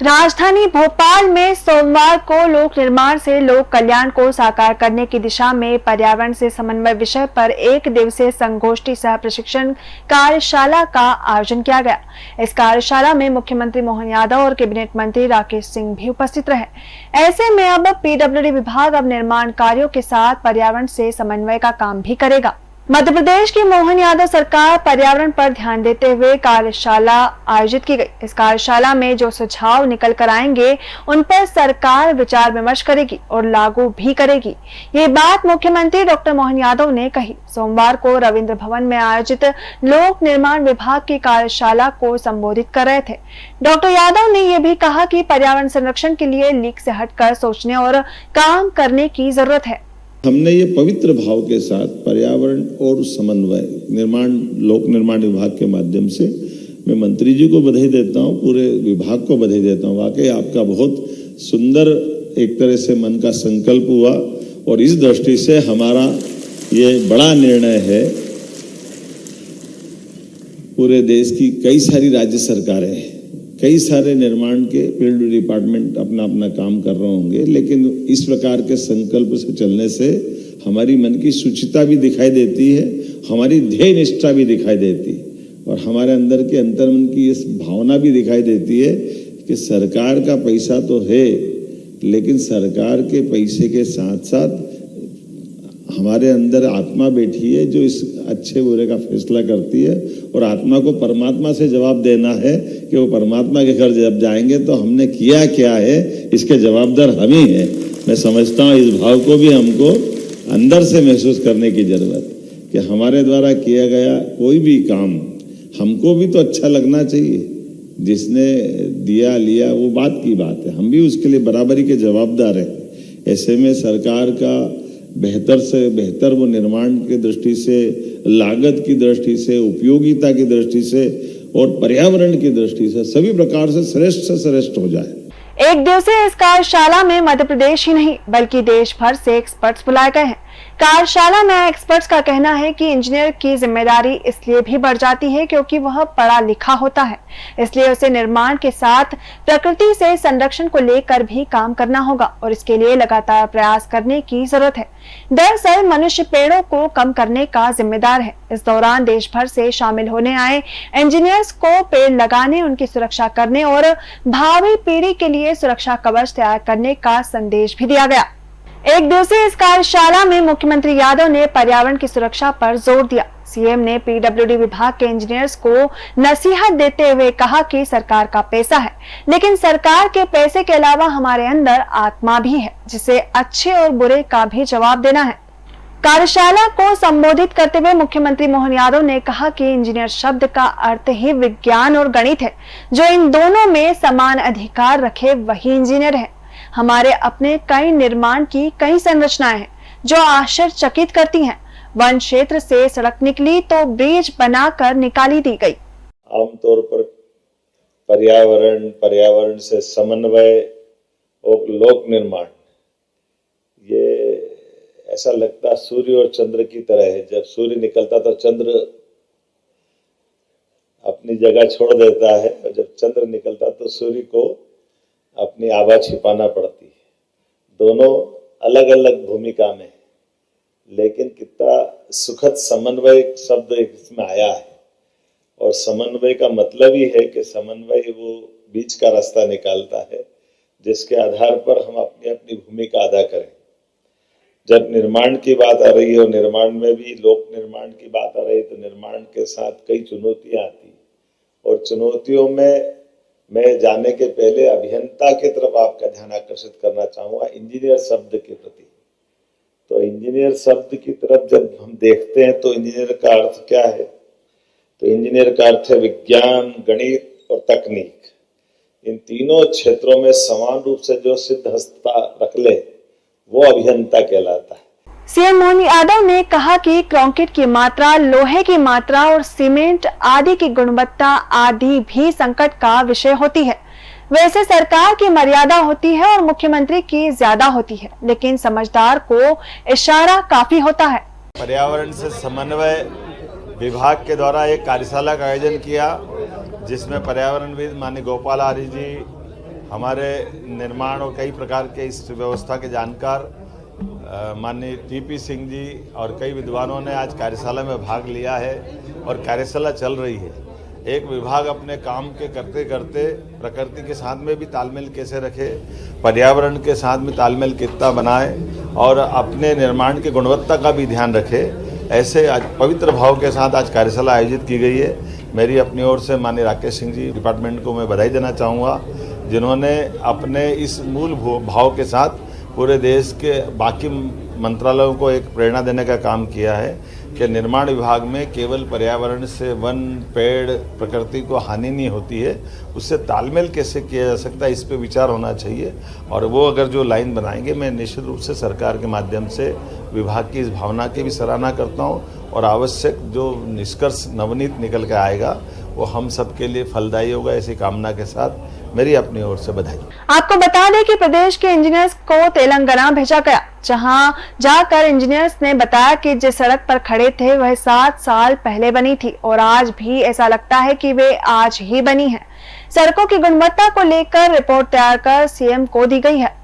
राजधानी भोपाल में सोमवार को लोक निर्माण से लोक कल्याण को साकार करने की दिशा में पर्यावरण से समन्वय विषय पर एक दिवसीय संगोष्ठी सह प्रशिक्षण कार्यशाला का आयोजन किया गया। इस कार्यशाला में मुख्यमंत्री मोहन यादव और कैबिनेट मंत्री राकेश सिंह भी उपस्थित रहे। ऐसे में अब पीडब्ल्यूडी विभाग अब निर्माण कार्यों के साथ पर्यावरण से समन्वय का काम भी करेगा। मध्य प्रदेश की मोहन यादव सरकार पर्यावरण पर ध्यान देते हुए कार्यशाला आयोजित की गई। इस कार्यशाला में जो सुझाव निकल कर आएंगे उन पर सरकार विचार विमर्श करेगी और लागू भी करेगी। ये बात मुख्यमंत्री डॉक्टर मोहन यादव ने कही। सोमवार को रविंद्र भवन में आयोजित लोक निर्माण विभाग की कार्यशाला को संबोधित कर रहे थे। डॉक्टर यादव ने यह भी कहा कि पर्यावरण संरक्षण के लिए लीक से हटकर सोचने और काम करने की जरूरत है। हमने ये पवित्र भाव के साथ पर्यावरण और समन्वय लोक निर्माण विभाग के माध्यम से मैं मंत्री जी को बधाई देता हूँ, पूरे विभाग को बधाई देता हूँ। वाकई आपका बहुत सुंदर एक तरह से मन का संकल्प हुआ और इस दृष्टि से हमारा ये बड़ा निर्णय है। पूरे देश की कई सारी राज्य सरकारें, कई सारे निर्माण के फील्ड डिपार्टमेंट अपना अपना काम कर रहे होंगे, लेकिन इस प्रकार के संकल्प से चलने से हमारी मन की शुचिता भी दिखाई देती है, हमारी ध्येय निष्ठा भी दिखाई देती है और हमारे अंदर के अंतर्मन की इस भावना भी दिखाई देती है कि सरकार का पैसा तो है, लेकिन सरकार के पैसे के साथ साथ हमारे अंदर आत्मा बैठी है जो इस अच्छे बुरे का फैसला करती है और आत्मा को परमात्मा से जवाब देना है कि वो परमात्मा के घर जब जाएंगे तो हमने किया क्या है, इसके जवाबदार हम ही हैं। मैं समझता हूँ इस भाव को भी हमको अंदर से महसूस करने की जरूरत है कि हमारे द्वारा किया गया कोई भी काम हमको भी तो अच्छा लगना चाहिए। जिसने दिया लिया वो बात की बात है, हम भी उसके लिए बराबरी के जवाबदार हैं। ऐसे में सरकार का बेहतर से बेहतर वो निर्माण की दृष्टि से, लागत की दृष्टि से, उपयोगिता की दृष्टि से और पर्यावरण की दृष्टि से सभी प्रकार से श्रेष्ठ हो जाए। एक दिवसीय इस कार्यशाला में मध्य प्रदेश ही नहीं बल्कि देश भर से एक्सपर्ट्स बुलाए गए हैं। कार्यशाला में एक्सपर्ट्स का कहना है कि इंजीनियर की जिम्मेदारी इसलिए भी बढ़ जाती है क्योंकि वह पढ़ा लिखा होता है, इसलिए उसे निर्माण के साथ प्रकृति से संरक्षण को लेकर भी काम करना होगा और इसके लिए लगातार प्रयास करने की जरूरत है। दरअसल मनुष्य पेड़ों को कम करने का जिम्मेदार है। इस दौरान देश भर से शामिल होने आए इंजीनियर्स को पेड़ लगाने, उनकी सुरक्षा करने और भावी पीढ़ी के लिए सुरक्षा कवच तैयार करने का संदेश भी दिया गया। एक दिवसीय इस कार्यशाला में मुख्यमंत्री यादव ने पर्यावरण की सुरक्षा पर जोर दिया। सीएम ने पीडब्ल्यूडी विभाग के इंजीनियर्स को नसीहत देते हुए कहा कि सरकार का पैसा है, लेकिन सरकार के पैसे के अलावा हमारे अंदर आत्मा भी है, जिसे अच्छे और बुरे का भी जवाब देना है। कार्यशाला को संबोधित करते हुए मुख्यमंत्री मोहन यादव ने कहा कि इंजीनियर शब्द का अर्थ ही विज्ञान और गणित है। जो इन दोनों में समान अधिकार रखे वही इंजीनियर है। हमारे अपने कई निर्माण की कई संरचनाएं हैं जो आश्चर्यचकित करती हैं। वन क्षेत्र से सड़क निकली तो ब्रिज बनाकर निकाली दी गई। आमतौर पर पर्यावरण से समन्वय और लोक निर्माण, ये ऐसा लगता सूर्य और चंद्र की तरह है। जब सूर्य निकलता तो चंद्र अपनी जगह छोड़ देता है और जब चंद्र निकलता तो सूर्य को अपनी आभा छिपाना पड़ती है। दोनों अलग अलग भूमिका में, लेकिन कितना सुखद समन्वय शब्द इसमें आया है। और समन्वय का मतलब ही है कि समन्वय वो बीच का रास्ता निकालता है जिसके आधार पर हम अपनी अपनी भूमिका अदा करें। जब निर्माण की बात आ रही है और निर्माण में भी लोक निर्माण की बात आ रही है तो निर्माण के साथ कई चुनौतियां आती और चुनौतियों में मैं जाने के पहले अभियंता की तरफ आपका ध्यान आकर्षित करना चाहूंगा, इंजीनियर शब्द के प्रति। तो इंजीनियर शब्द की तरफ जब हम देखते हैं तो इंजीनियर का अर्थ क्या है? तो इंजीनियर का अर्थ है विज्ञान, गणित और तकनीक। इन तीनों क्षेत्रों में समान रूप से जो सिद्धहस्तता रख ले वो अभियंता कहलाता है। सीएम मोहन यादव ने कहा कि कंक्रीट की मात्रा, लोहे की मात्रा और सीमेंट आदि की गुणवत्ता आदि भी संकट का विषय होती है। वैसे सरकार की मर्यादा होती है और मुख्यमंत्री की ज्यादा होती है, लेकिन समझदार को इशारा काफी होता है। पर्यावरण से समन्वय विभाग के द्वारा एक कार्यशाला का आयोजन किया जिसमें पर्यावरणविद माननीय गोपाल आर्य जी, हमारे निर्माण और कई प्रकार के इस व्यवस्था के जानकार माननीय टीपी सिंह जी और कई विद्वानों ने आज कार्यशाला में भाग लिया है और कार्यशाला चल रही है। एक विभाग अपने काम के करते करते प्रकृति के साथ में भी तालमेल कैसे रखे, पर्यावरण के साथ में तालमेल कितना बनाए और अपने निर्माण की गुणवत्ता का भी ध्यान रखे, ऐसे आज पवित्र भाव के साथ आज कार्यशाला आयोजित की गई है। मेरी अपनी ओर से माननीय राकेश सिंह जी डिपार्टमेंट को मैं बधाई देना चाहूँगा, जिन्होंने अपने इस मूल भाव के साथ पूरे देश के बाकी मंत्रालयों को एक प्रेरणा देने का काम किया है कि निर्माण विभाग में केवल पर्यावरण से वन पेड़ प्रकृति को हानि नहीं होती है, उससे तालमेल कैसे किया जा सकता है, इस पे विचार होना चाहिए। और वो अगर जो लाइन बनाएंगे, मैं निश्चित रूप से सरकार के माध्यम से विभाग की इस भावना की भी सराहना करता हूँ और आवश्यक जो निष्कर्ष नवनीत निकल के आएगा वो हम सबके लिए फलदायी होगा, ऐसी कामना के साथ मेरी अपनी ओर से बधाई। आपको बता दें कि प्रदेश के इंजीनियर्स को तेलंगाना भेजा गया, जहां जाकर इंजीनियर्स ने बताया कि जिस सड़क पर खड़े थे वह 7 साल पहले बनी थी और आज भी ऐसा लगता है कि वे आज ही बनी है। सड़कों की गुणवत्ता को लेकर रिपोर्ट तैयार कर सीएम को दी गई है।